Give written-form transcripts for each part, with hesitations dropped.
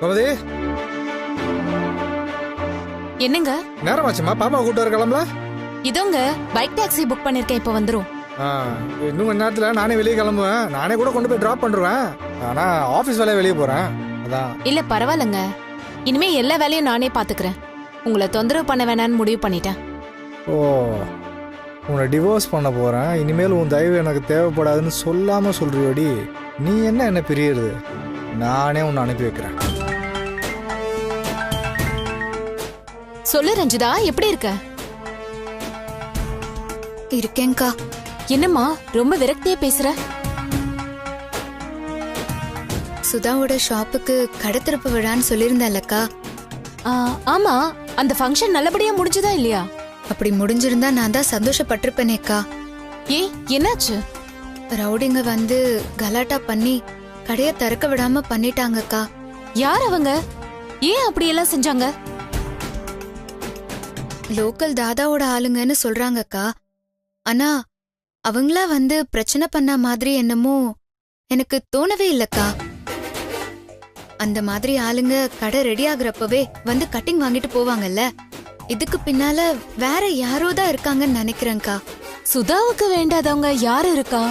கோமதி, என்னங்க? நேரமாச்சுமா? பாப்பா கூட்டு வர கிளம்பல? இதோங்க பைக் டாக்ஸி புக் பண்ணிருக்கேன், இப்ப வந்துரும். இன்னும் கொஞ்ச நேரத்துல நானே வெளியே கிளம்புவேன். நானே கூட கொண்டு போய் டிராப் பண்ணுவேன். ஆனா ஆபீஸ் வேலையை வெளியே போறேன். அதான். இல்ல பரவாயில்லங்க, இனிமே எல்லா வேலையும் நானே பாத்துக்கிறேன். உங்களை தொந்தரவு பண்ண வேணாம்னு முடிவு பண்ணிட்டேன். ஓ, உன்னை டிவோர்ஸ் பண்ண போறேன், இனிமேல் உன் தயவு எனக்கு தேவைப்படாதுன்னு சொல்லாம சொல்றியோடி. நீ என்ன பிரியறது? நானே உன்னை அனுப்பி வைக்கிறேன். சொல்லு ரஞ்சிதா, எப்படி இருக்க? இருக்கேன்க்கா. என்னம்மா ரொம்ப விரக்தியா பேசுற? சுதாவோட ஷாப்புக்கு கடை திறப்பு விழான்னு சொல்லியிருந்தேன்லக்கா. ஆமா, அந்த ஃபங்க்ஷன் நல்லபடியா முடிஞ்சதா இல்லையா? அப்படி முடிஞ்சிருந்தா நான் தான் சந்தோஷப்பட்டிருப்பேனேக்கா. ஏன், என்னாச்சு? ரவுடிங்க வந்து கலாட்டா பண்ணி கடைய திறக்க விடாம பண்ணிட்டாங்கக்கா. யார் அவங்க? ஏன் அப்படியெல்லாம் செஞ்சாங்க? லோக்கல் தாதாவோட ஆளுங்கன்னு சொல்றாங்கக்கா. ஆனா அவங்களா வந்து பிரச்சனை பண்ண மாதிரி என்னமோ எனக்கு தோணவே இல்லக்கா. அந்த மாதிரி ஆளுங்க கடை ரெடி ஆகுறப்பவே வந்து கட்டிங் வாங்கிட்டு போவாங்கல்ல. இதுக்கு பின்னால வேற யாரோ தான் இருக்காங்கன்னு நினைக்கிறேன்க்கா. சுதாவுக்கு வேண்டாதவங்க யாரு இருக்கா?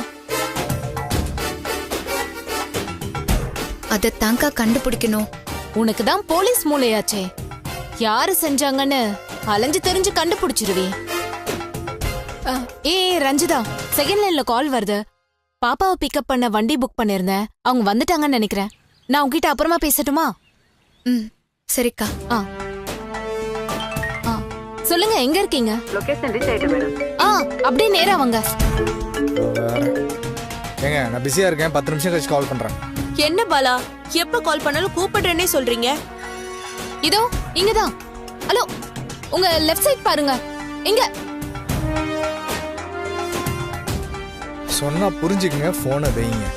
அதத்தான்க்கா கண்டுபிடிக்கணும். உனக்கு தான் போலீஸ் மூளையாச்சே. யாரு செஞ்சாங்கன்னு அலைஞ்சு தெரிஞ்சு கண்டுபிடிச்சிருவே. ரஞ்சிதா, செகண்ட் லைன்ல கால் வருது. பாப்பாவை பிக்கப் பண்ண வண்டி புக் பண்ணிருந்தேன், அவங்க வந்துட்டாங்கன்னு நினைக்கிறேன். நான் உங்ககிட்ட அப்புறமா பேசட்டுமா? சரிக்கா. சொல்லுங்க, எங்க இருக்கீங்க? லொகேஷன் ரீச் ஆயிட்டேன் மேடம். அப்படியே நேரா வாங்க. ஏங்க, நான் பிஸியா இருக்கேன், 10 நிமிஷம் கழிச்சு கால் பண்றேன். என்ன பாலா, எப்ப கால் பண்ணாலும் கூப்பிடுறேன்னே சொல்றீங்க? இதோ இங்கதான். ஹலோ, உங்க லெஃப்ட் சைட் பாருங்க. இங்க. சொன்னா புரிஞ்சுக்குங்க, போனை வைங்க.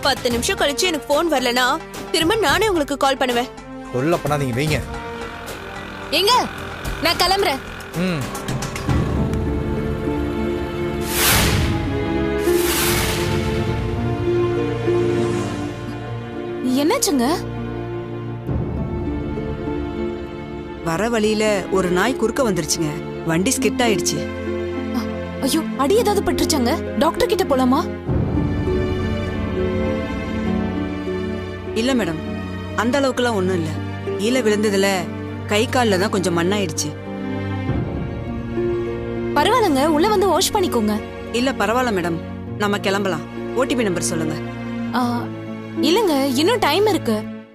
10 நிமிஷம் கழிச்சு எனக்கு போன் வரலனா திரும்ப நானே உங்களுக்கு கால் பண்ணுவேன். கொல்ல பண்ணாதீங்க, வைங்க. எங்க? நான் கிளம்புறேன். என்னாச்சுங்க? வர வழியில ஒரு நாய் குறுக்க வந்துருச்சுங்க. வண்டி ஸ்கிட் ஆயிடுச்சு. ஐயோ, அடி ஏதாவது பட்டுருச்சாங்க? டாக்டர் கிட்ட போலாமா? இல்ல மேடம், அந்த அளவுக்குலாம் ஒண்ணும் இல்ல. கீழே விழுந்ததுல கை கால்ல தான் கொஞ்சம் மண்ணாயிடுச்சு. பரவாயில்லங்க, உள்ள வந்து வாஷ் பண்ணிக்கோங்க. இல்ல பரவாயில்ல மேடம், நம்ம கிளம்பலாம். ஓடிபி நம்பர் சொல்லுங்க. இல்லங்க, இன்னும் டைம் இருக்கு.